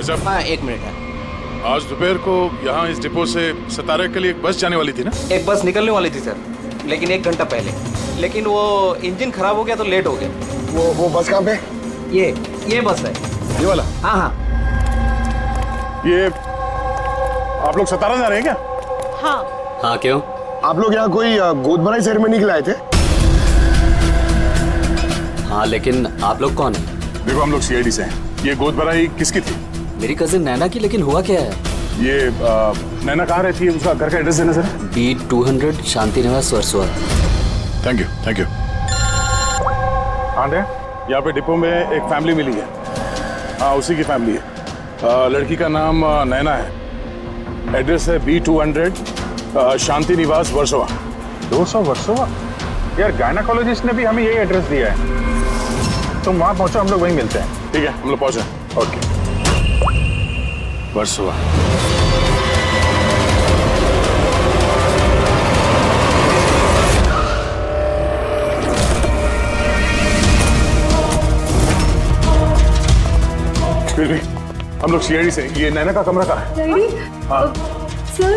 अच्छा, हाँ 1 मिनट है। आज दोपहर को यहाँ इस डिपो से सतारा के लिए एक बस जाने वाली थी ना? एक बस निकलने वाली थी सर, लेकिन 1 घंटा पहले। लेकिन वो इंजन खराब हो गया तो लेट हो गया। वो बस कहाँ पे? ये बस है। ये वाला? हाँ हाँ। ये आप लोग सतारा जा रहे हैं क्या? हाँ क्यों? आप लोग यहाँ कोई गोद भराई सेरेमनी के लिए आए थे? हाँ, लेकिन आप लोग कौन हैं? देखो, हम लोग सीआईडी से हैं। ये गोद भराई किसकी थी? मेरी कजिन नैना की, लेकिन हुआ क्या है? ये नैना कहाँ रहती है? उसका घर का एड्रेस देना सर। B200 शांति निवास वर्सोवा। Thank you. आंटे, यहाँ पे डिपो में एक फैमिली मिली है। हाँ, उसी की फैमिली है। लड़की का नाम नैना है। एड्रेस है B200 शांति निवास वर्सोवा। 200 वर्सोवा? यार गायनाकोलॉजिस्ट ने भी हमें यही एड्रेस दिया है। तुम वहां पहुंचो, हम लोग वहीं मिलते हैं। ठीक है, हम लोग पहुंचे। ओके। वर्सोवा। फिर भी हम लोग सीआईडी से। ये नैना का कमरा कहाँ है? डैडी, सर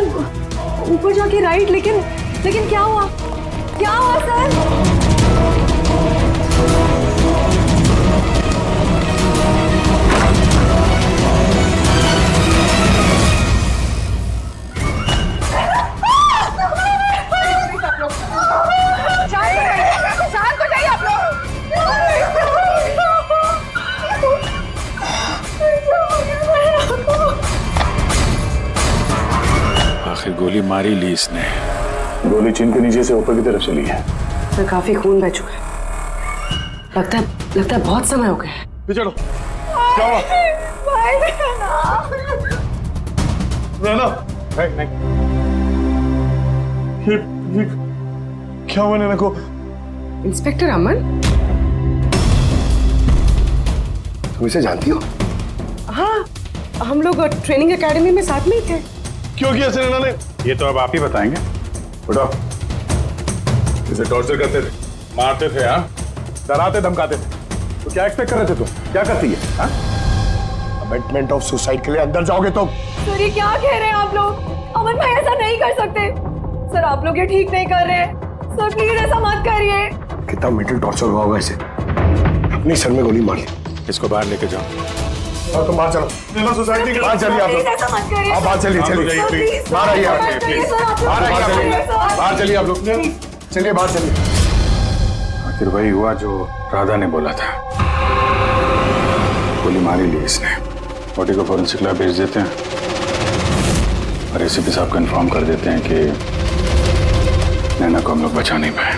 ऊपर जाके राइट, लेकिन क्या हुआ सर? शांत हो जाइए आप आखिर गोली मारी ली इसने। गोली चिन के नीचे से ऊपर की तरफ चली है। सर काफी खून बह चुका है। लगता है बहुत समय हो गया है। चलो, क्या हुआ? नैना, नहीं। ये क्या हुआ नैना को? इंस्पेक्टर अमन, तुम इसे जानती हो? हाँ हम लोग ट्रेनिंग एकेडमी में साथ में ही थे। क्यों किया ऐसे नैना ने? ये तो अब आप ही बताएंगे। उठो। इसे टॉर्चर करते थे, मारते थे, हाँ, डराते धमकाते थे। तो क्या एक्सपेक्ट कर रहे थे तुम? क्या करती है? हाँ? अबेटमेंट ऑफ सुसाइड के लिए अंदर जाओगे तो? सर ये क्या कह रहे हैं आप लोग? अमन भाई ऐसा नहीं कर सकते। सर आप लोग ये ठीक नहीं कर रहे हैं। सर प्लीज ऐसा मत करिए। कितना मेंटल टॉर्चर हुआ होगा इसे। अपने सर में गोली मार ली। इसको बाहर लेके जाओ। और तुम बाहर चलो। नैना सोसाइटी के बाहर चलिए आप लोग। ऐसा मत करिए। आप बाहर चलिए। बाहर आइए आप। बाहर चलिए आप लोग। चलिए बाहर चलिए। आखिर वही हुआ जो राधा ने बोला था। गोली मारी ली इसने। बॉडी को फॉरेंसिक लैब भेज देते हैं और एसीपी साहब को इन्फॉर्म कर देते हैं कि नैना को हम लोग बचा नहीं पाए।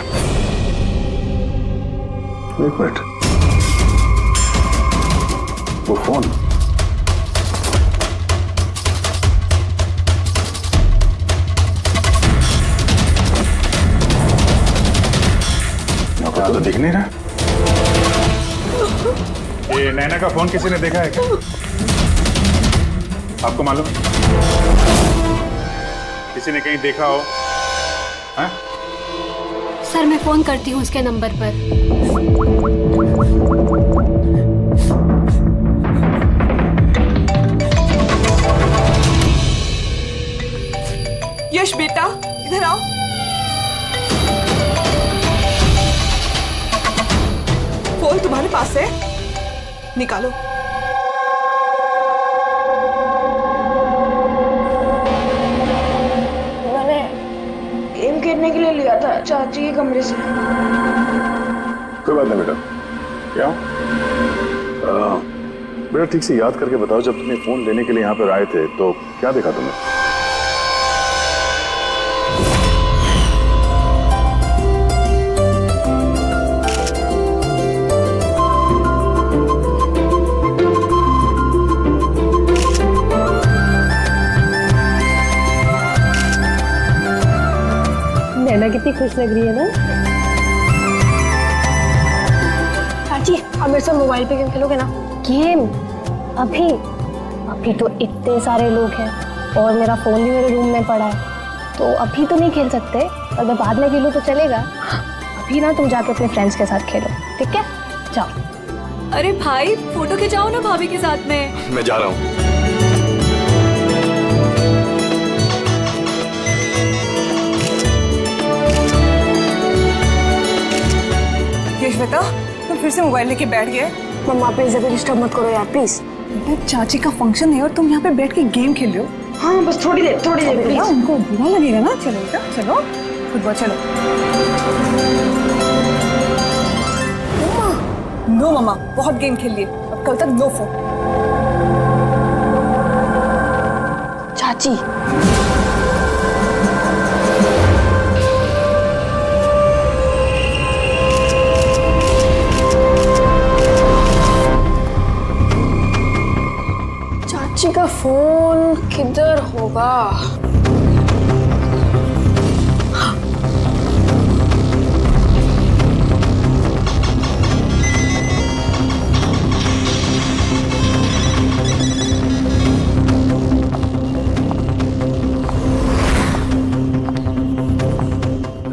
एक मिनट, वो फोन नौकरा तो दिख नहीं रहा। ये नैना का फोन किसी ने देखा है क्या? आपको मालूम है? किसी ने कहीं देखा हो? हाँ? सर मैं फोन करती हूँ उसके नंबर पर। यश बेटा इधर आओ। फोन तुम्हारे पास है, निकालो। मैंने गेम खेलने के लिए लिया था चाची के कमरे से। कोई बात नहीं बेटा। क्या बेटा, ठीक से याद करके बताओ, जब तुम्हें फोन लेने के लिए यहाँ पर आए थे तो क्या देखा तुमने? नैना कितनी खुश लग रही है ना? चाची अब मेरे साथ मोबाइल पे गेम खेलोगे ना? गेम? अभी अभी तो इतने सारे लोग हैं और मेरा फोन भी मेरे रूम में पड़ा है, तो अभी तो नहीं खेल सकते। अगर बाद में खेलो तो चलेगा। अभी ना तुम जाके अपने फ्रेंड्स के साथ खेलो, ठीक है? जाओ। अरे भाई फोटो खिंचाओ ना भाभी के साथ में। मैं जा रहा हूँ। श्वेता, तुम फिर से मोबाइल लेके बैठ गए। मम्मा प्लीज अभी डिस्टर्ब मत करो यार प्लीज। बेटा चाची का फंक्शन है और तुम यहाँ पे बैठ के गेम खेल रहे हो। हाँ बस थोड़ी देर बेटा प्लीज। उनको बुरा लगेगा ना। चलो बेटा चलो फुटबॉल चलो। नो मम्मा बहुत गेम खेल लिए, अब कल तक नो फोन। चाची चाची का फोन किधर होगा?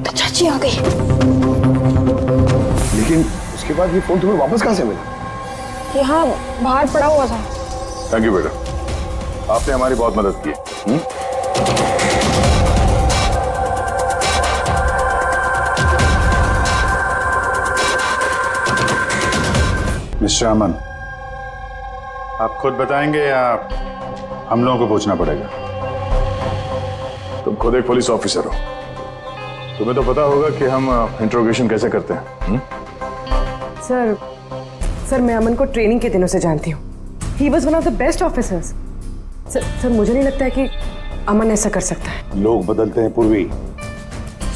तो चाची आ गई। लेकिन उसके बाद ये फोन तुम्हें वापस कहाँ से मिला? यहाँ बाहर पड़ा हुआ था। थैंक यू बेटा, आपने हमारी बहुत मदद की है। मिस्टर अमन, आप खुद बताएंगे या हम लोगों को पूछना पड़ेगा? तुम खुद एक पुलिस ऑफिसर हो, तुम्हें तो पता होगा कि हम इंट्रोगेशन कैसे करते हैं। सर मैं अमन को ट्रेनिंग के दिनों से जानती हूँ। He was one of the best officers. Sir मुझे नहीं लगता है कि अमन ऐसा कर सकता है। लोग बदलते हैं पूर्वी,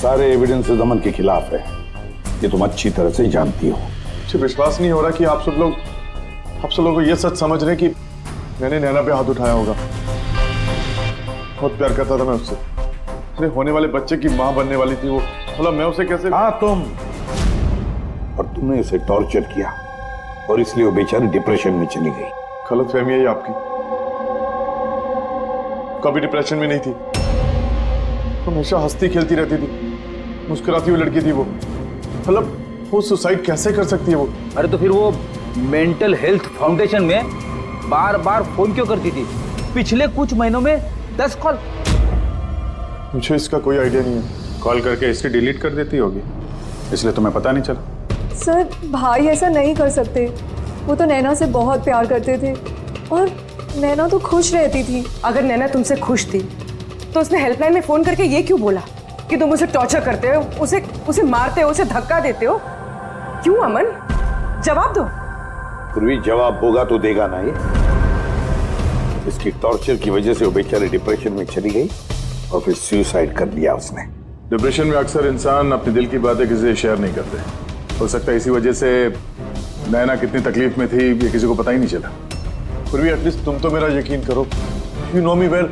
सारे एविडेंसेस अमन के खिलाफ है, ये तुम अच्छी तरह से जानती हो। मुझे विश्वास नहीं हो रहा कि आप सब लोग को ये सच समझ रहे हैं कि मैंने नैना पे हाथ उठाया होगा। बहुत प्यार करता था मैं उससे, मेरे होने वाले बच्चे की माँ बनने वाली थी वो। मतलब मैं उसे कैसे? हाँ तुम, और तुमने उसे टॉर्चर किया और इसलिए वो बेचारी डिप्रेशन में चली गई। गलतफहमी है ये आपकी, कभी डिप्रेशन में नहीं थी, हमेशा हंसती खेलती रहती थी, मुस्कुराती हुई लड़की थी वो। मतलब वो सुसाइड कैसे कर सकती है वो? अरे तो फिर वो मेंटल हेल्थ फाउंडेशन में बार बार फोन क्यों करती थी? पिछले कुछ महीनों में 10 कॉल। मुझे इसका कोई आइडिया नहीं है। कॉल करके हिस्ट्री डिलीट कर देती होगी, इसलिए तुम्हें पता नहीं चला। सर भाई ऐसा नहीं कर सकते, वो तो नैना से बहुत प्यार करते थे और नैना तो खुश रहती थी। अगर नैना तुमसे खुश थी तो उसने हेल्पलाइन में फोन करके ये क्यों बोला कि तुम उसे टॉर्चर करते हो, उसे मारते हो, उसे धक्का देते हो? क्यों अमन? जवाब दो। पूर्वी जवाब होगा तो देगा ना ये। इसकी टॉर्चर की वजह से वो बेचारी डिप्रेशन में चली गई और फिर सुसाइड कर लिया उसने। डिप्रेशन में अक्सर इंसान अपने दिल की बातें किसी से शेयर नहीं करते। हो सकता है इसी वजह से नैना कितनी तकलीफ में थी ये किसी को पता ही नहीं चला। फिर भी एटलीस्ट तुम तो मेरा यकीन करो, यू नो मी वेल,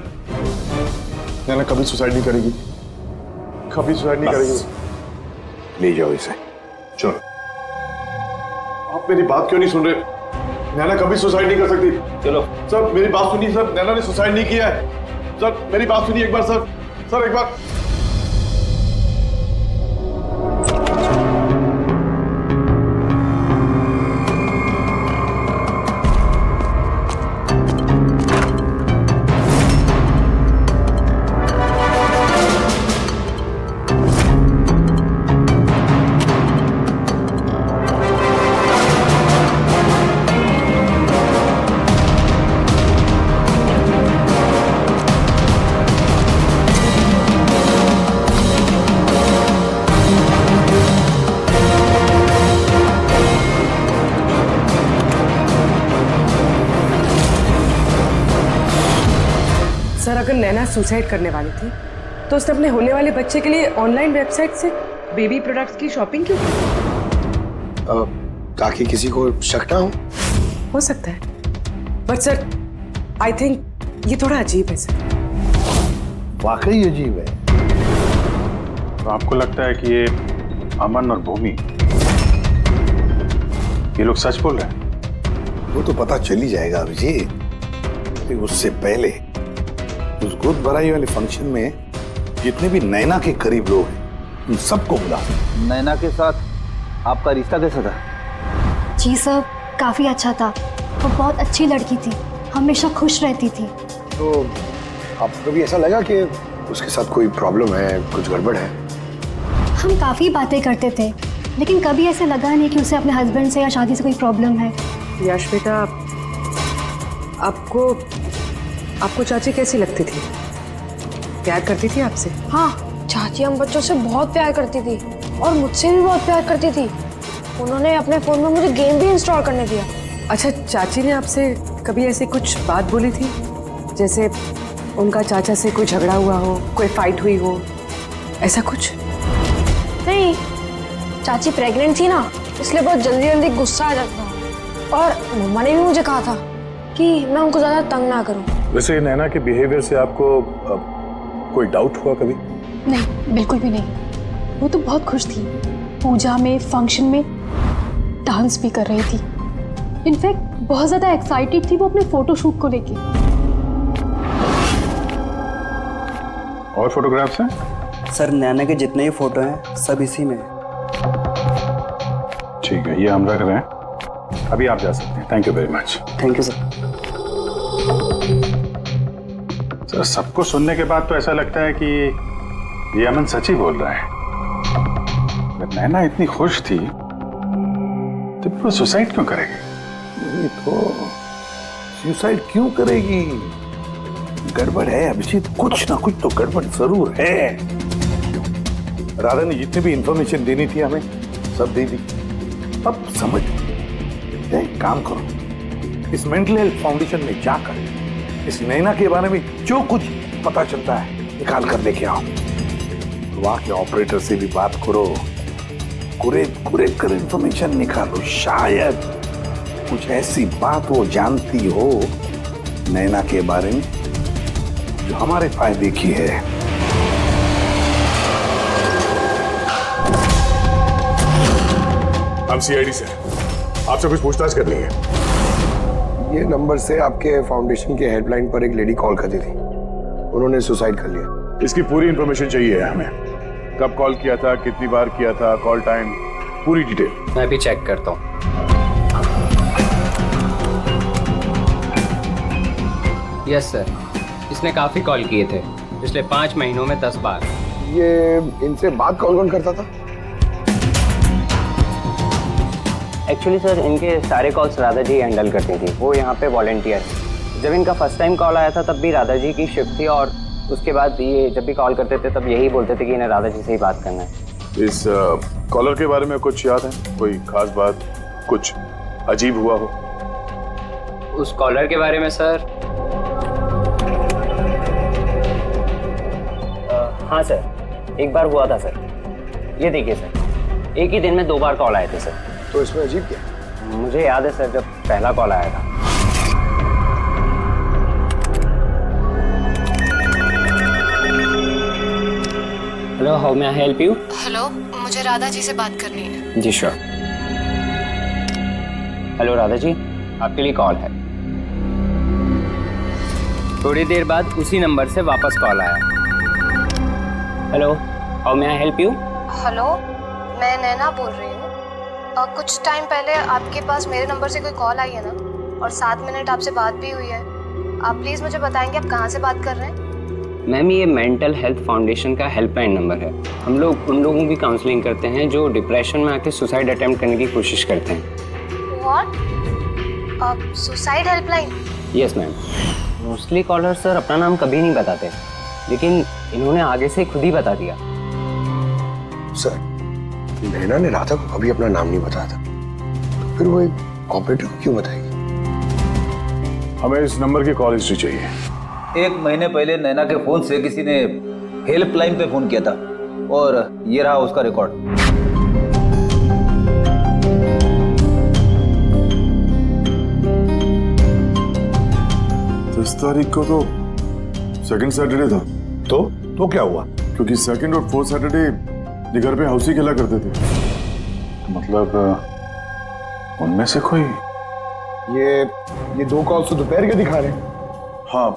नैना कभी सुसाइड नहीं करेगी, कभी सुसाइड नहीं करेगी। ले जाओ इसे। चलो, आप मेरी बात क्यों नहीं सुन रहे? नैना कभी सुसाइड नहीं कर सकती। चलो सर मेरी बात सुनिए सर, नैना ने सुसाइड नहीं किया है। सर मेरी बात सुनिए एक बार सर, सर एक बार। सर अगर नैना सुसाइड करने वाली थी तो उसने अपने होने वाले बच्चे के लिए ऑनलाइन वेबसाइट से बेबी प्रोडक्ट्स की शॉपिंग क्यों की? ताकि किसी को शक ना हो सकता है, बट सर आई थिंक ये थोड़ा अजीब है सर। वाकई अजीब है। तो आपको लगता है कि ये अमन और भूमि ये लोग सच बोल रहे हैं? वो तो पता चल ही जाएगा अभिजीत। लेकिन उससे पहले उस गोद भराई वाले फंक्शन में जितने भी नैना के करीब लोग हैं उन सबको बुला। नैना के साथ आपका रिश्ता कैसा था? जी सर काफ़ी अच्छा था, वो बहुत अच्छी लड़की थी, हमेशा खुश रहती थी। तो आपको भी ऐसा लगा कि उसके साथ कोई प्रॉब्लम है, कुछ गड़बड़ है? हम काफ़ी बातें करते थे, लेकिन कभी ऐसे लगा नहीं कि उसे अपने हस्बैंड से या शादी से कोई प्रॉब्लम है। यश बेटा, आपको आपको चाची कैसी लगती थी? प्यार करती थी आपसे? हाँ, चाची हम बच्चों से बहुत प्यार करती थी और मुझसे भी बहुत प्यार करती थी। उन्होंने अपने फ़ोन में मुझे गेम भी इंस्टॉल करने दिया। अच्छा, चाची ने आपसे कभी ऐसी कुछ बात बोली थी, जैसे उनका चाचा से कोई झगड़ा हुआ हो, कोई फाइट हुई हो, ऐसा कुछ? नहीं, चाची प्रेग्नेंट थी ना, इसलिए बहुत जल्दी जल्दी गुस्सा आ जाता था। और मम्मा ने भी मुझे कहा था कि मैं उनको ज़्यादा तंग ना करूं। वैसे नैना के बिहेवियर से आपको कोई डाउट हुआ कभी? नहीं, बिल्कुल भी नहीं। वो तो बहुत खुश थी, पूजा में, फंक्शन में डांस भी कर रही थी। इनफैक्ट बहुत ज़्यादा एक्साइटेड थी वो अपने फोटोशूट को लेके। और फोटोग्राफ्स हैं? सर, नैना के जितने ही फोटो हैं सब इसी में है। ठीक है, ये हम रख रहे हैं। अभी आप जा सकते हैं। Thank you very much. Thank you sir. Sir, सबको सुनने के बाद तो ऐसा लगता है कि ये अमन सच ही बोल रहा है। अगर नैना इतनी खुश थी तो वो सुसाइड क्यों करेगी? ये तो सुसाइड क्यों करेगी? गड़बड़ है अभिजीत, कुछ ना कुछ तो गड़बड़ जरूर है। राधा ने जितनी भी इंफॉर्मेशन देनी थी हमें सब दे दी। अब समझ, एक काम करो, इस मेंटल हेल्थ फाउंडेशन में जाकर इस नैना के बारे में जो कुछ पता चलता है निकाल कर लेके आओ। वहां के ऑपरेटर से भी बात करो, कुरेद कर इंफॉर्मेशन निकालो। शायद कुछ ऐसी बात वो जानती हो नैना के बारे में जो हमारे फायदे की है। हम सीआईडी से आपसे कुछ पूछताछ करनी है। ये नंबर से आपके फाउंडेशन के हेल्पलाइन पर एक लेडी कॉल करती थी, उन्होंने सुसाइड कर लिया। इसकी पूरी इंफॉर्मेशन चाहिए हमें। कब कॉल किया था, कितनी बार किया था, कॉल टाइम, पूरी डिटेल। मैं भी चेक करता हूँ। यस सर, इसने काफी कॉल किए थे पिछले 5 महीनों में 10 बार। ये इनसे बात कौन कौन करता था? एक्चुअली सर, इनके सारे कॉल्स राधा जी हैंडल करती थी। वो यहाँ पे वॉलंटियर। जब इनका फर्स्ट टाइम कॉल आया था तब भी राधा जी की शिफ्ट थी, और उसके बाद ये जब भी कॉल करते थे तब यही बोलते थे कि इन्हें राधा जी से ही बात करना है। इस कॉलर के बारे में कुछ याद है? कोई खास बात, कुछ अजीब हुआ हो? उस कॉलर के बारे में सर, हाँ सर, एक बार हुआ था सर। ये देखिए सर, एक ही दिन में 2 बार कॉल आए थे सर। तो इसमें अजीब क्या? मुझे याद है सर, जब पहला कॉल आया था। Hello, how may I help you? Hello, मुझे राधा जी से बात करनी है। जी श्योर। हेलो राधा जी, आपके लिए कॉल है। थोड़ी देर बाद उसी नंबर से वापस कॉल आया। Hello, how may I help you? Hello, मैं नैना बोल रही हूँ। कुछ टाइम पहले आपके पास मेरे नंबर से कोई कॉल आई है ना, और 7 मिनट आपसे बात भी हुई है। आप प्लीज़ मुझे बताएंगे आप कहाँ से बात कर रहे हैं? मैम, ये मेंटल हेल्थ फाउंडेशन का हेल्पलाइन नंबर है। हम लोग उन लोगों की काउंसलिंग करते हैं जो डिप्रेशन में आके सुसाइड अटेम्प्ट करने की कोशिश करते हैं। What? Suicide helpline? Yes ma'am. Mostly caller sir अपना नाम कभी नहीं बताते, लेकिन इन्होंने आगे से खुद ही बता दिया। सर, नैना ने राधा को कभी अपना नाम नहीं बताया था, तो फिर वो एक ऑपरेटर को क्यों बताएगी? हमें इस नंबर की कॉल हिस्ट्री चाहिए। 1 महीने पहले नैना के फोन से किसी ने हेल्पलाइन पे फोन किया था, और ये रहा उसका रिकॉर्ड। 10 तारीख को तो सेकंड सैटरडे था। तो क्या हुआ? क्योंकि सेकंड और 4th सैटरडे ये घर पे हाउसी खेला करते थे। मतलब उनमें से कोई? ये 2 कॉल्स तो दोपहर के दिखा रहे हैं। हाँ,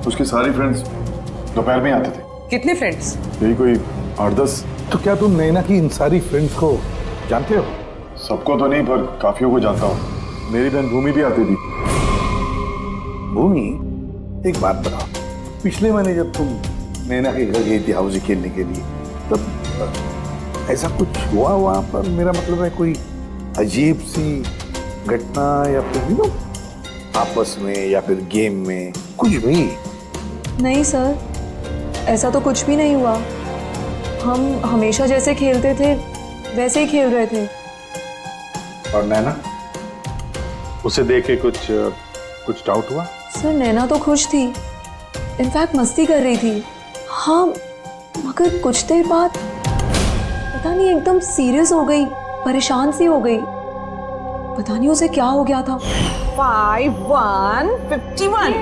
उसके सारी फ्रेंड्स दोपहर में आते थे। कितने फ्रेंड्स? यही कोई 8-10। तो क्या तुम नैना की इन सारी फ्रेंड्स को जानते हो? सबको तो नहीं, पर काफियों को जानता हूँ। मेरी बहन भूमि भी आती थी। भूमि, एक बात बताओ, पिछले महीने जब तुम नैना के घर गई थी हाउसी खेलने के लिए, तब ऐसा कुछ हुआ वहां पर? मेरा मतलब है कोई अजीब सी घटना या फिर आपस में या फिर गेम में कुछ भी? नहीं सर, ऐसा तो कुछ भी नहीं हुआ। हम हमेशा जैसे खेलते थे वैसे ही खेल रहे थे। और नैना, उसे देख के कुछ डाउट हुआ? सर नैना तो खुश थी, इनफैक्ट मस्ती कर रही थी। हाँ, मगर कुछ देर बाद पता नहीं एकदम सीरियस हो गई, परेशान सी हो गई। पता नहीं उसे क्या हो गया था। 5151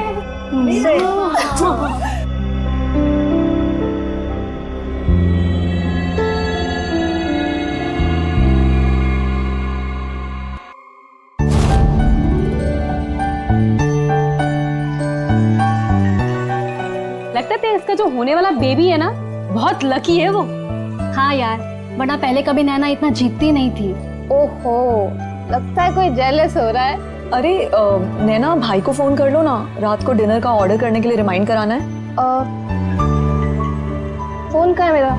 लगता है इसका जो होने वाला बेबी है ना, बहुत लकी है वो। हाँ यार, वरना पहले कभी नैना इतना जीतती नहीं थी। ओहो, लगता है कोई जेलस हो रहा है। अरे नैना, भाई को फोन कर लो ना, रात को डिनर का ऑर्डर करने के लिए रिमाइंड कराना है। फोन कहाँ है मेरा?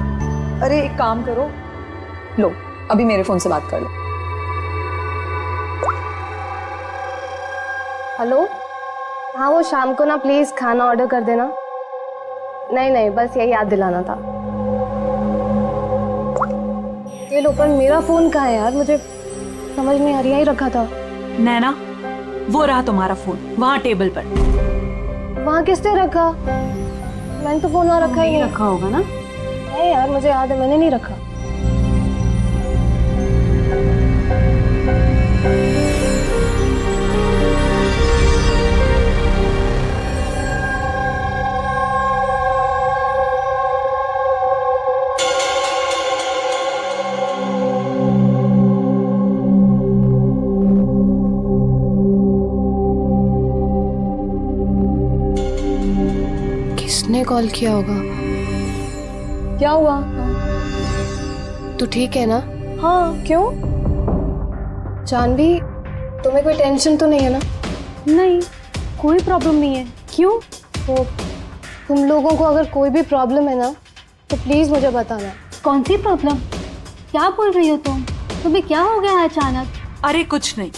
अरे एक काम करो, लो अभी मेरे फोन से बात कर लो। हेलो, हाँ वो शाम को ना प्लीज खाना ऑर्डर कर देना। नहीं, बस यही याद दिलाना था। ये लो, पर मेरा फोन कहाँ है यार, मुझे समझ नहीं आ रही। यही रखा था। नैना, वो रहा तुम्हारा फोन वहाँ टेबल पर। वहाँ किसने रखा? मैंने तो फोन वहाँ रखा ही नहीं। रखा होगा ना? नहीं यार, मुझे याद है मैंने नहीं रखा। किसने कॉल किया होगा? क्या हुआ? तू ठीक है ना? हाँ, क्यों? जानवी, तुम्हें कोई टेंशन तो नहीं है ना? नहीं, कोई प्रॉब्लम नहीं है। क्यों? तो तुम लोगों को अगर कोई भी प्रॉब्लम है ना, तो प्लीज मुझे बताना। कौन सी प्रॉब्लम? क्या बोल रही हो तुम? तुम्हें क्या हो गया अचानक? अरे कुछ नहीं,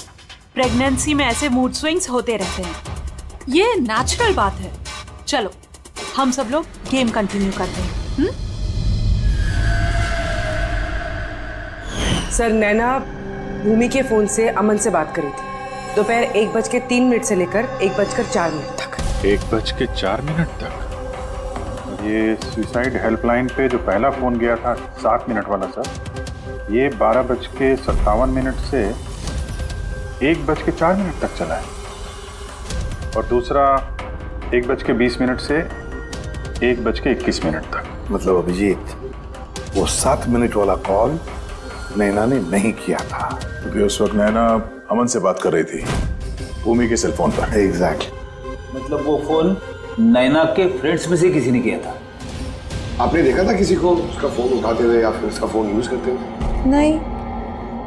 प्रेगनेंसी में ऐसे मूड स्विंग्स होते रहते हैं, ये नेचुरल बात है। चलो हम सब लोग गेम कंटिन्यू करते हैं। सर, नैना भूमि के फोन से अमन से बात करी थी दोपहर 1:03 से लेकर 1:04 तक। 1:04 तक? ये सुसाइड हेल्पलाइन पे जो पहला फोन गया था 7 मिनट वाला सर, ये 12:57 से 1:04 तक चला है। और दूसरा 1:20 से 1:21 तक। मतलब अभिजीत, वो 7 मिनट वाला कॉल नैना ने नहीं किया था, क्योंकि उस वक्त नैना अमन से बात कर रही थी भूमि के सेल फोन पर। एग्जैक्टली। मतलब वो फोन नैना के फ्रेंड्स में से किसी ने किया था? आपने देखा था किसी को उसका फोन उठाते हुए या फिर उसका फोन यूज करते हुए? नहीं,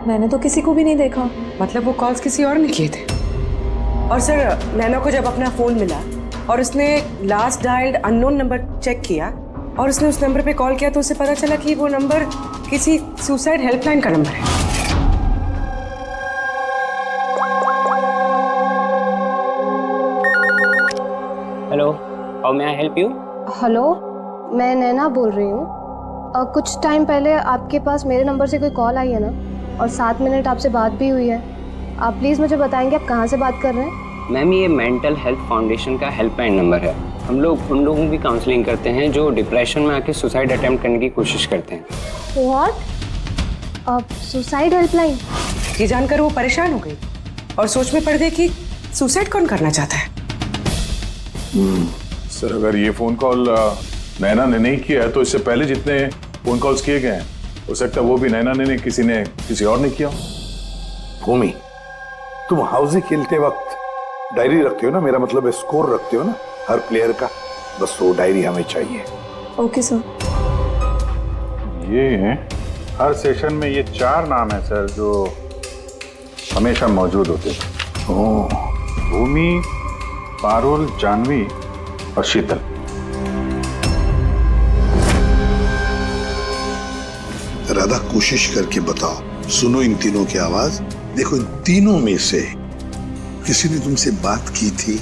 मैंने तो किसी को भी नहीं देखा। मतलब वो कॉल्स किसी और ने किए थे। और सर, नैना को जब अपना फोन मिला और उसने last dialled unknown number check किया और उसने उस नंबर पे कॉल किया, तो उसे पता चला कि वो नंबर किसी सुसाइड हेल्पलाइन का नंबर है। Hello, how may I help you? Hello, मैं नैना बोल रही हूँ। कुछ टाइम पहले आपके पास मेरे नंबर से कोई कॉल आई है ना, और 7 मिनट आपसे बात भी हुई है। आप प्लीज़ मुझे बताएंगे आप कहाँ से बात कर रहे हैं? मैम, ये मेंटल हेल्थ फाउंडेशन का हेल्पलाइन नंबर है। हम लोग उन लोगों की काउंसलिंग करते हैं जो डिप्रेशन में आके सुसाइड अटेम्प्ट करने की कोशिश करते हैं। व्हाट? Suicide helpline? ये जानकर वो परेशान हो गई और सोच में पड़ गई कि सुसाइड कौन करना चाहता है। सर, अगर ये फोन कॉल नैना ने नहीं किया है तो इससे पहले जितने फोन कॉल्स किए गए हैं, हो सकता है वो भी नैना ने नहीं, किसी और ने किया। भूमि, तुम हाउसी खेलते वक्त डायरी रखते हो ना? मेरा मतलब है स्कोर रखते हो ना हर प्लेयर का? बस वो डायरी हमें चाहिए। Okay sir. ये हर सेशन में ये 4 नाम है सर जो हमेशा मौजूद होते थे। भूमि, पारुल, जानवी और शीतल। राधा कोशिश करके बताओ। सुनो इन तीनों की आवाज। देखो, इन तीनों में से किसी ने तुमसे बात की थी?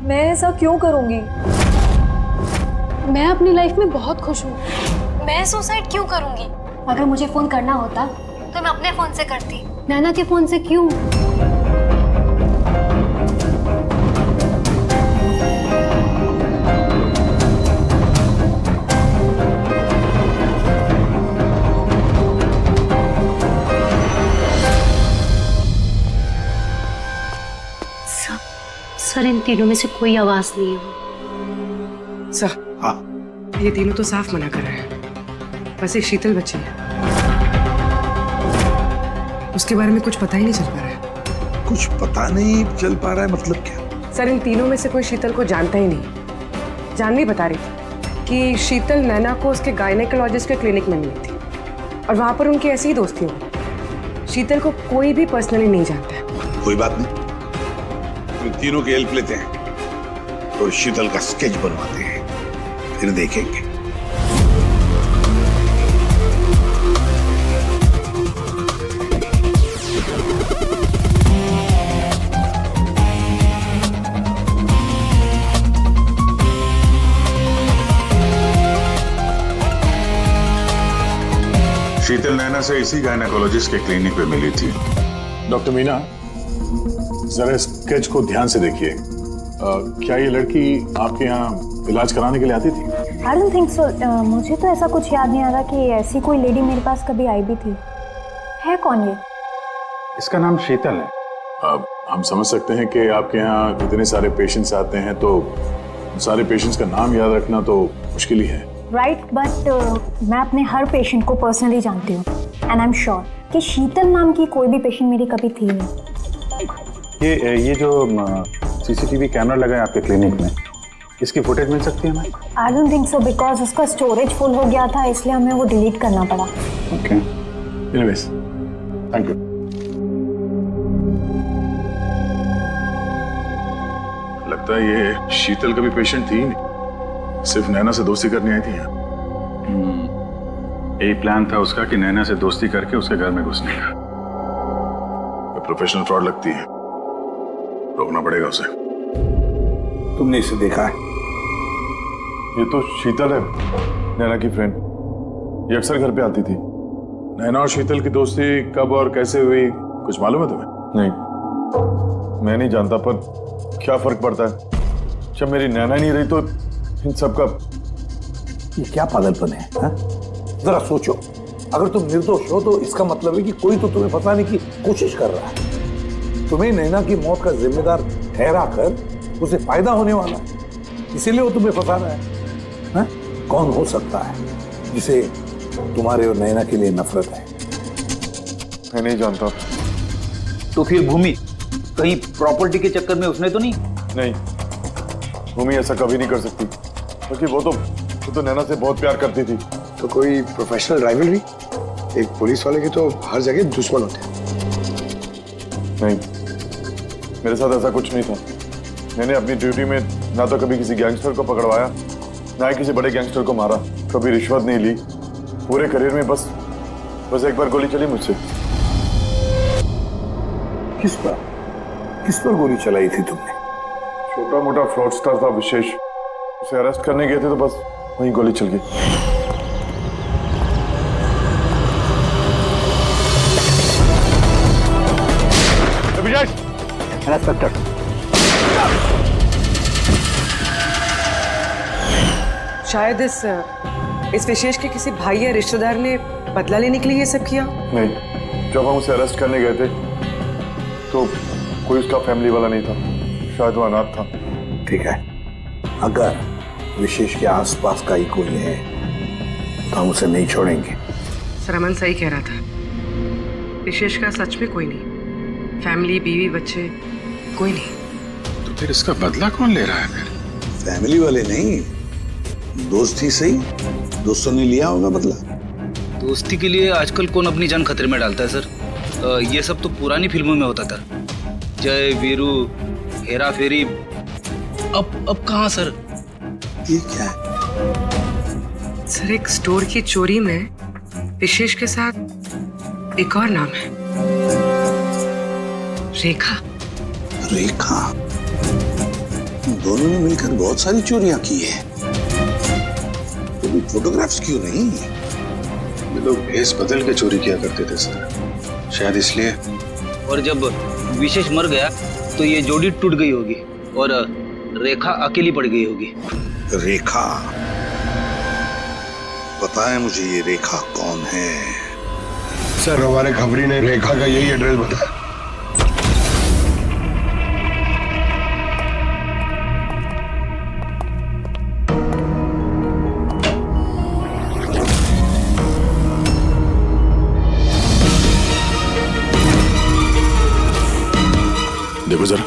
मैं ऐसा क्यों करूंगी? मैं अपनी लाइफ में बहुत खुश हूँ। मैं सुसाइड क्यों करूंगी? अगर मुझे फोन करना होता तो मैं अपने फोन से करती, नैना के फोन से क्यों? सर, इन तीनों में से कोई आवाज नहीं है। सर, हाँ, ये तीनों तो साफ मना कर रहे हैं। बस एक शीतल बची है, उसके बारे में कुछ पता ही नहीं चल पा रहा है। कुछ पता नहीं चल पा रहा है मतलब क्या? सर, इन तीनों में से कोई शीतल को जानता ही नहीं। जानवी बता रही थी कि शीतल नैना को उसके गायनेकोलॉजिस्ट के क्लिनिक में मिली थी और वहां पर उनकी ऐसी ही दोस्ती हुई। शीतल को कोई भी पर्सनली नहीं जानता है। कोई बात नहीं, तीनों की हेल्प लेते हैं और शीतल का स्केच बनवाते हैं, फिर देखेंगे। शीतल नैना से इसी गायनेकोलॉजिस्ट के क्लिनिक पे मिली थी। डॉक्टर मीना, जरा स्केच को ध्यान से देखिए। क्या ये लड़की आपके यहाँ इलाज कराने के लिए आती थी? I don't think so. मुझे तो ऐसा कुछ याद नहीं आ रहा कि ऐसी कोई लेडी मेरे पास कभी आई भी थी। है कौन ये? इसका नाम शीतल है। अब हम समझ सकते हैं कि आपके यहाँ इतने सारे पेशेंट्स आते हैं, तो सारे पेशेंट्स का नाम याद रखना तो मुश्किल ही है। राइट, बट मैं अपने हर पेशेंट को पर्सनली जानती हूँ एंड आई एम श्योर कि शीतल नाम की कोई भी पेशेंट मेरी कभी थी नहीं। ये जो सीसीटीवी कैमरा लगा है आपके क्लिनिक में, इसकी फुटेज मिल सकती है हमें? I don't think so, because उसका स्टोरेज फुल हो गया था, इसलिए हमें वो डिलीट करना पड़ा। Okay, anyways, thank you. लगता है ये शीतल का भी पेशेंट थी नहीं, सिर्फ नैना से दोस्ती करने आई थी यहाँ। यही प्लान था उसका कि नैना से दोस्ती करके उसके घर में घुसने का। प्रोफेशनल फ्रॉड लगती है, रोकना पड़ेगा उसे। तुमने इसे देखा है? ये तो शीतल है, नैना की फ्रेंड। ये अक्सर घर पे आती थी। नैना और शीतल की दोस्ती कब और कैसे हुई, कुछ मालूम है तुम्हें? नहीं, मैं नहीं जानता, पर क्या फर्क पड़ता है? जब मेरी नैना नहीं रही तो इन सब का ये क्या पागलपन है, हा? जरा सोचो, अगर तुम निर्दोष हो तो इसका मतलब है कि कोई तो तुम्हें फंसाने की कोशिश कर रहा है। तुम्हें नैना की मौत का जिम्मेदार ठहरा कर उसे फायदा होने वाला है, इसीलिए वो तुम्हें फंसा रहा है। हा? कौन हो सकता है जिसे तुम्हारे और नैना के लिए नफरत है? मैं नहीं जानता। तो फिर भूमि कहीं प्रॉपर्टी के चक्कर में उसने तो नहीं? नहीं, भूमि ऐसा कभी नहीं कर सकती, क्योंकि वो तो नैना से बहुत प्यार करती थी। तो कोई प्रोफेशनल राइवलरी? एक पुलिस वाले के तो हर जगह दुश्मन होते हैं। नहीं, मेरे साथ ऐसा कुछ नहीं था। मैंने अपनी ड्यूटी में ना तो कभी किसी गैंगस्टर को पकड़वाया, ना ही किसी बड़े गैंगस्टर को मारा, कभी रिश्वत नहीं ली। पूरे करियर में बस एक बार गोली चली मुझसे। किस पर गोली चलाई थी तुमने? छोटा मोटा फ्रॉडस्टर था विशेष, उसे अरेस्ट करने गए थे तो बस वहीं गोली चल गई। इंस्पेक्टर, शायद इस विशेष के किसी भाई या रिश्तेदार ने बदला लेने के लिए ये सब किया। नहीं, जब हम उसे अरेस्ट करने गए थे तो कोई उसका फैमिली वाला नहीं था, शायद वो अनाथ था। ठीक है, अगर विशेष के आसपास का ही कोई है तो हम उसे नहीं छोड़ेंगे। सर, अमन सही कह रहा था, विशेष का सच में कोई नहीं, फैमिली, बीवी, बच्चे, कोई नहीं। तो फिर इसका बदला कौन ले रहा है फिर? फैमिली वाले नहीं, दोस्त ही सही। दोस्तों ने लिया होगा बदला। दोस्ती के लिए आजकल कौन अपनी जान खतरे में डालता है सर? ये सब तो पुरानी फिल्मों में होता था, जय वीरू, हेरा फेरी। अब कहाँ सर? ये क्या है? सर, एक स्टोर की चोरी में विशेष के साथ एक और नाम है, रेखा। रेखा? दोनों ने मिलकर बहुत सारी चोरियां की है। तो फोटोग्राफ्स क्यों नहीं? ये लोग भेस बदल के चोरी किया करते थे सर, शायद इसलिए। और जब विशेष मर गया तो ये जोड़ी टूट गई होगी और रेखा अकेली पड़ गई होगी। रेखा? पता है मुझे ये रेखा कौन है। सर हमारे खबरी ने रेखा का यही एड्रेस बताया। देखो जरा,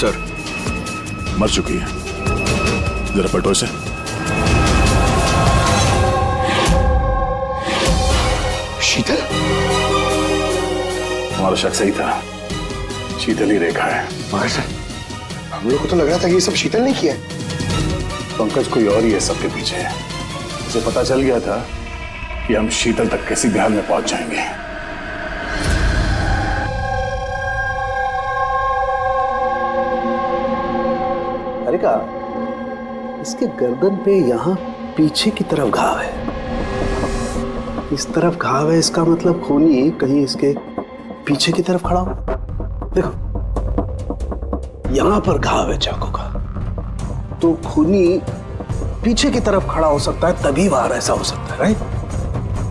सर मर चुकी है। जरा पलटो इसे। शीतल? हमारा शक सही था, शीतल ही रेखा है। मगर सर हम लोग को तो लग रहा था कि ये सब शीतल ने किया है। पंकज कोई और ही है सबके पीछे। उसे पता चल गया था कि हम शीतल तक किसी भी हाल में पहुंच जाएंगे। अरे का इसके गर्दन पे यहाँ पीछे की तरफ घाव है, इस तरफ घाव है, इसका मतलब खूनी कहीं इसके पीछे की तरफ खड़ा हो। देखो यहाँ पर घाव है चाकू का, तो खूनी पीछे की तरफ खड़ा हो सकता है, तभी बाहर ऐसा हो सकता है, राइट?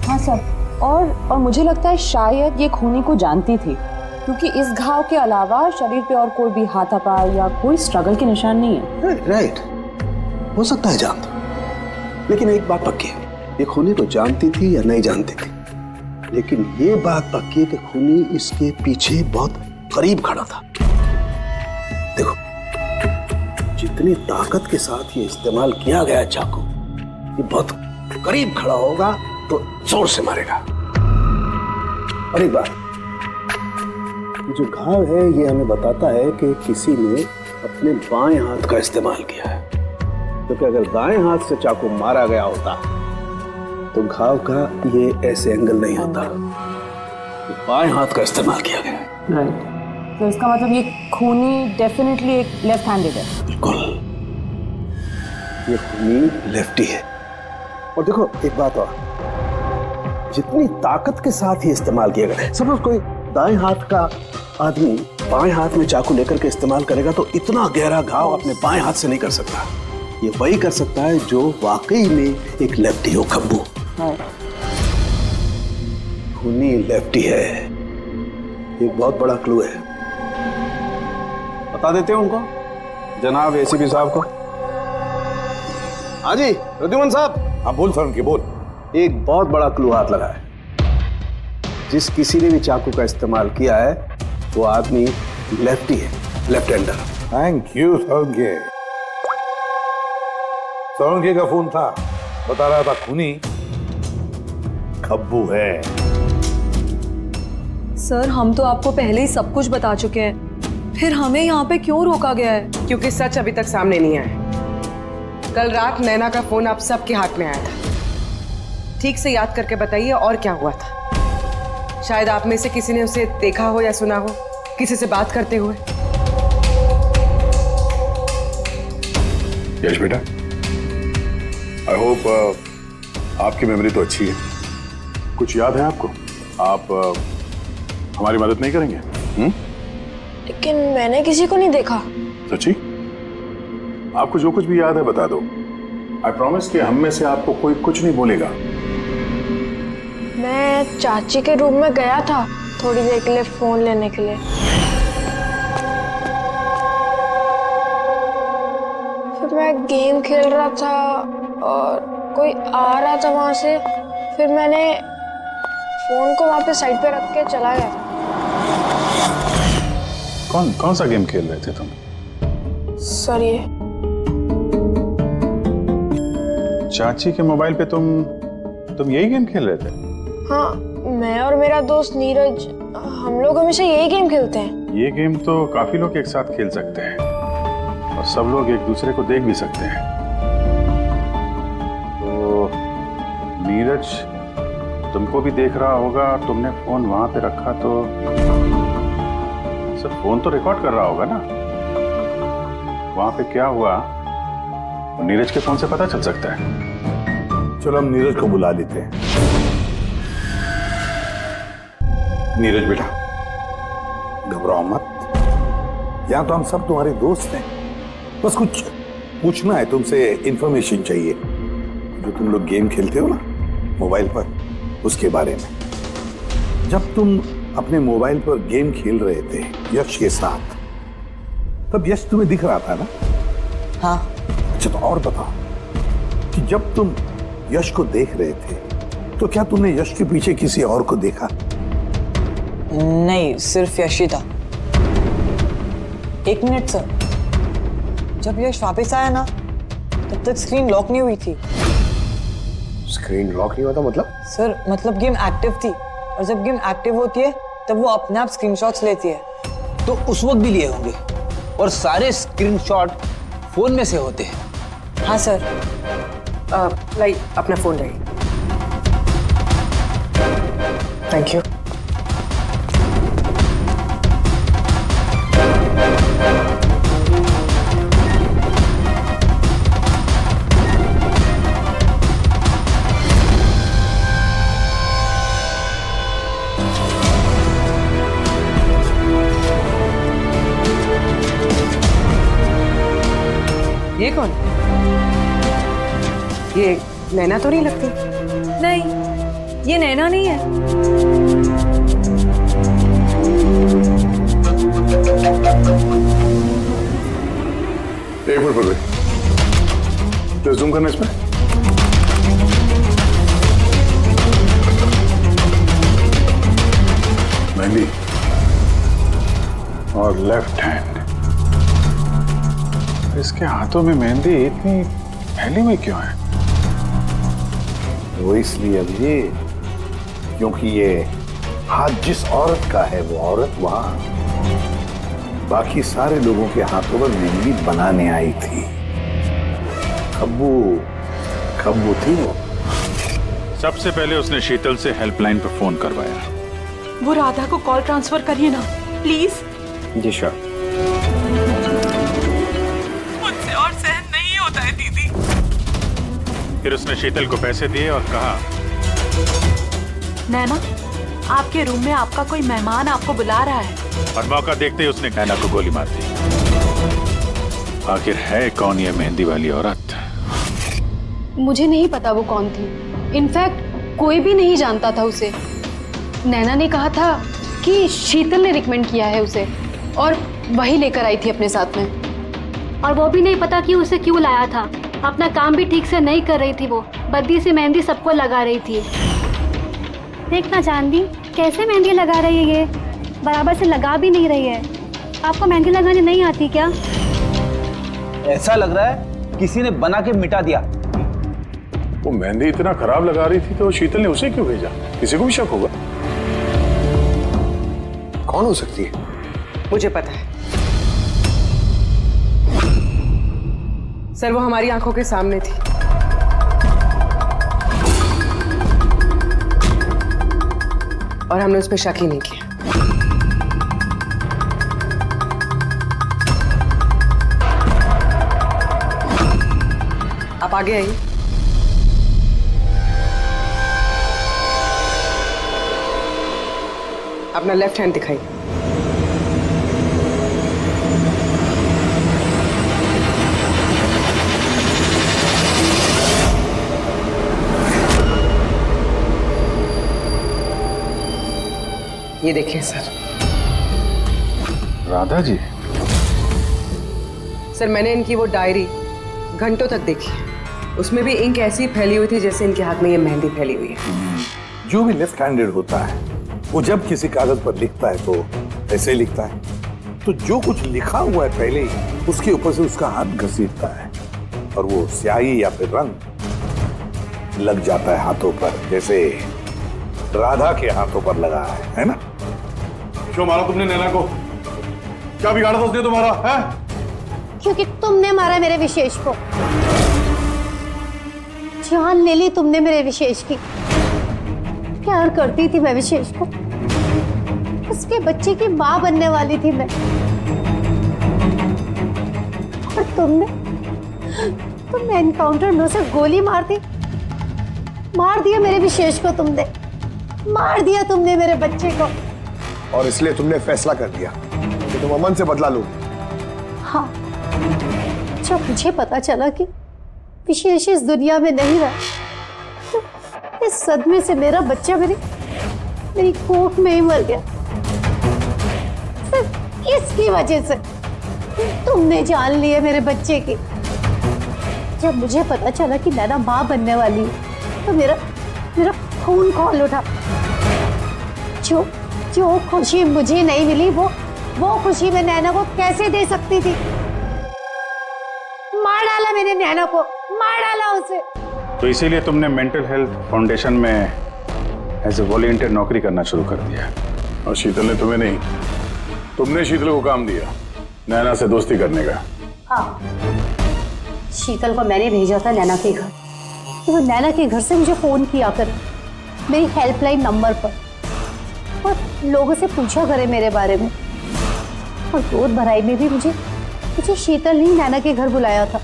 हाँ सर, और मुझे लगता है शायद ये खूनी को जानती थी, क्योंकि इस घाव के अलावा शरीर पे और कोई भी हाथापाई या कोई स्ट्रगल के निशान नहीं है। राइट, हो सकता है जानती, लेकिन एक बात पक्की है, ये खूनी को जानती थी या नहीं जानती थी, लेकिन ये बात पक्की है कि खूनी इसके पीछे बहुत करीब खड़ा था। देखो जितनी ताकत के साथ ये इस्तेमाल किया गया चाकू, ये बहुत करीब खड़ा होगा तो जोर से मारेगा। और एक बात, जो घाव है ये हमें बताता है कि किसी ने अपने बाएं हाथ का इस्तेमाल किया है, क्योंकि अगर दाएं हाथ से चाकू मारा गया होता तो घाव का ये ऐसे एंगल नहीं होता, तो बाएं हाथ का इस्तेमाल किया गया है। राइट, तो इसका मतलब ये खूनी डेफिनेटली एक लेफ्ट हैंडेड है। बिल्कुल, ये खूनी लेफ्टी है। और देखो एक बात और, जितनी ताकत के साथ ही इस्तेमाल किया गया, सपोज कोई दाएं हाथ का आदमी बाएं हाथ में चाकू लेकर के इस्तेमाल करेगा तो इतना गहरा घाव अपने बाएं हाथ से नहीं कर सकता। ये वही कर सकता है जो वाकई में एक लेफ्टी हो। खब्बू खूनी लेफ्टी है, एक बहुत बड़ा क्लू है। बता देते हैं उनको, जनाब एसीपी साहब को। हाँ जी रुद्धिमान साहब। हाँ बोल सर, उनकी बोल। एक बहुत बड़ा क्लू हाथ लगा है। जिस किसी ने भी चाकू का इस्तेमाल किया है वो आदमी लेफ्टी है, left hander. Thank you Solanki. Solanki का फोन था, बता रहा था खूनी खब्बू है। सर हम तो आपको पहले ही सब कुछ बता चुके हैं, फिर हमें यहाँ पे क्यों रोका गया है? क्योंकि सच अभी तक सामने नहीं आया। कल रात नैना का फोन आप सबके हाथ में आया था। ठीक से याद करके बताइए और क्या हुआ था। शायद आप में से किसी ने उसे देखा हो या सुना हो किसी से बात करते हुए। यश बेटा, आई होप आपकी मेमोरी तो अच्छी है, कुछ याद है आपको? आप हमारी मदद नहीं करेंगे? लेकिन मैंने किसी को नहीं देखा। सच्ची? आपको जो कुछ भी याद है बता दो। आई प्रॉमिस कि हम में से आपको कोई कुछ नहीं बोलेगा। मैं चाची के रूम में गया था थोड़ी देर के लिए फोन लेने के लिए। फिर मैं गेम खेल रहा था और कोई आ रहा था वहां से, फिर मैंने फोन को वहां पे साइड पे रख के चला गया था। कौन सा गेम खेल रहे थे तुम? सर ये चाची के मोबाइल पे तुम यही गेम खेल रहे थे? हाँ, मैं और मेरा दोस्त नीरज हम लोग हमेशा यही गेम खेलते हैं। ये गेम तो काफी लोग एक साथ खेल सकते हैं और सब लोग एक दूसरे को देख भी सकते हैं। तो नीरज तुमको भी देख रहा होगा, तुमने फोन वहां पे रखा तो सर फोन तो रिकॉर्ड कर रहा होगा ना। वहां पे क्या हुआ नीरज के फोन से पता चल सकता है। चलो हम नीरज को बुला लेते हैं। नीरज बेटा, घबराओ मत। यहाँ तो हम सब तुम्हारे दोस्त हैं। बस कुछ पूछना है तुमसे, इंफॉर्मेशन चाहिए। जो तुम लोग गेम खेलते हो ना मोबाइल पर, उसके बारे में। जब तुम अपने मोबाइल पर गेम खेल रहे थे यश के साथ, तब यश तुम्हें दिख रहा था ना? हाँ। अच्छा, तो और बताओ कि जब तुम यश को देख रहे थे तो क्या तुमने यश के पीछे किसी और को देखा? नहीं, सिर्फ यश ही था। 1 मिनट सर, जब यश वापस आया ना तब तक स्क्रीन लॉक नहीं हुई थी। स्क्रीन लॉक नहीं होता मतलब? सर मतलब गेम एक्टिव थी, और जब गेम एक्टिव होती है तब वो अपने आप स्क्रीनशॉट्स लेती है। तो उस वक्त भी लिए होंगे, और सारे स्क्रीनशॉट फोन में से होते हैं। हाँ सर। लाई अपना फोन लाई। Thank you. ये कौन? ये नैना तो नहीं लगती। नहीं, ये नैना नहीं है। एक मिनट पकड़े, तो जूम करना इसमें। मेहंदी और लेफ्ट हैंड। इसके हाथों में मेहंदी इतनी फैली हुई क्यों है? वो इसलिए अभी, क्योंकि ये हाथ जिस औरत का है वो औरत वहां बाकी सारे लोगों के हाथों पर मेहंदी बनाने आई थी। खब्बू थी वो। सबसे पहले उसने शीतल से हेल्पलाइन पर फोन करवाया। वो राधा को कॉल ट्रांसफर करिए ना प्लीज। Ji sure. मुझसे और सहन नहीं होता है दीदी। फिर उसने शीतल को पैसे दिए और कहा, नैना आपके रूम में आपका कोई मेहमान आपको बुला रहा है। और मौका देखते ही उसने नैना को गोली मार दी। आखिर है कौन ये मेहंदी वाली औरत? मुझे नहीं पता वो कौन थी। इनफैक्ट कोई भी नहीं जानता था उसे। नैना ने कहा था कि शीतल ने रिकमेंड किया है उसे, और वही लेकर आई थी अपने साथ में। और वो भी नहीं पता कि उसे क्यों लाया था। अपना काम भी ठीक से नहीं कर रही थी वो, बद्दी से मेहंदी सबको लगा रही थी। देखना चांदी कैसे मेहंदी लगा रही है, ये बराबर से लगा भी नहीं रही है। आपको मेहंदी लगाने नहीं आती क्या? ऐसा लग रहा है किसी ने बना के मिटा दिया। वो मेहंदी इतना खराब लगा रही थी तो शीतल ने उसे क्यों भेजा? किसी को भी शक होगा। कौन हो सकती है? मुझे पता है सर, वो हमारी आंखों के सामने थी। और हमने उस पर शक ही नहीं किया। आप आगे आइए। अपना लेफ्ट हैंड दिखाइए। ये देखिए सर। राधा जी? सर मैंने इनकी वो डायरी घंटों तक देखी। उसमें भी इंक ऐसी फैली हुई थी जैसे इनके हाथ में ये मेहंदी फैली हुई है। जो भी लेफ्ट हैंडेड होता है वो जब किसी कागज पर लिखता है तो ऐसे लिखता है। तो जो कुछ लिखा हुआ है पहले ही उसके ऊपर से उसका हाथ घसीटता है और वो स्याही या फिर रंग लग जाता है हाथों पर, जैसे राधा के हाथों पर लगा है ना? क्यों मारा तुमने नैना को? क्या बिगाड़ा था उसने तुम्हारा? है? क्योंकि तुमने मारा मेरे विशेष को। जान ले ली तुमने मेरे विशेष की। प्यार करती थी मैं विशेष को, उसके बच्चे की माँ बनने वाली थी मैं। और तुमने एनकाउंटर में उसे गोली मार दिया मेरे विशेष को। तुमने मार दिया तुमने मेरे बच्चे को। और इसलिए तुमने फैसला कर दिया कि तुम अमन से बदला लोगे। हाँ, जब मुझे पता चला कि विशेष इस दुनिया में नहीं रहा, तो इस सदमे से मेरा बच्चा मेरी कोख में ही मर गया। सिर्फ इसकी वजह से तुमने जान ली है मेरे बच्चे की। जब मुझे पता चला कि नैना माँ बनने वाली है, तो मेरा खून खौल उठा। जो खुशी मुझे नहीं मिली, वो खुशी मैं नैना को कैसे दे सकती थी? मार डाला मैंने नैना को, मार डाला उसे। तो इसीलिए तुमने मेंटल हेल्थ फाउंडेशन में एज ए वॉलंटियर नौकरी करना शुरू कर दिया। और शीतल ने तुम्हें नहीं, तुमने शीतल को काम दिया नैना से दोस्ती करने का। हाँ, शीतल को मैंने भेजा था नैना के घर। तो वो नैना के घर से मुझे फोन किया करे मेरी हेल्पलाइन नंबर पर, और लोगों से पूछा करे मेरे बारे में। और गोद भराई में भी मुझे शीतल ने नैना के घर बुलाया था।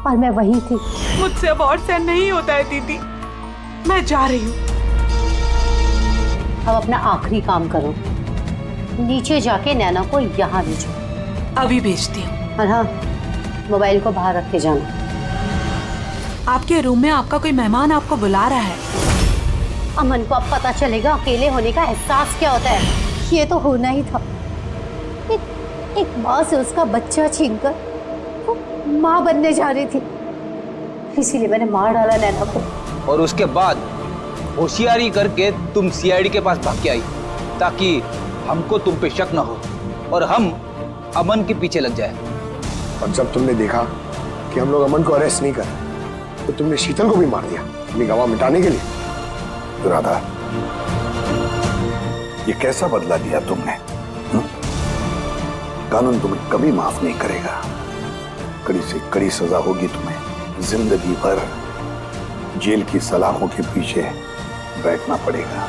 और मैं वहीं थी। मुझसे अब और सहन नहीं होता है दीदी, मैं जा रही हूँ। अब अपना आखिरी काम करो, नीचे जाके नैना को यहाँ भेजो। अभी भेजती हूँ। और हाँ, मोबाइल को बाहर रख के जाना। आपके रूम में आपका कोई मेहमान आपको बुला रहा है। अमन को अब पता चलेगा अकेले होने का एहसास क्या होता है। ये तो होना ही था। एक माँ से उसका बच्चा छीनकर वो माँ बनने जा रही थी, इसीलिए मैंने मार डाला नैना को। और उसके बाद होशियारी करके तुम सीआईडी के पास भाग के आई, ताकि हमको तुम पे शक न हो और हम अमन के पीछे लग जाए। और जब तुमने देखा कि हम लोग अमन को अरेस्ट नहीं कर, तो तुमने शीतल को भी मार दिया अपनी गवाह मिटाने के लिए। तो राधा, ये कैसा बदला लिया तुमने? कानून तुम्हें कभी माफ नहीं करेगा। कड़ी से कड़ी सजा होगी तुम्हें। जिंदगी भर जेल की सलाखों के पीछे बैठना पड़ेगा।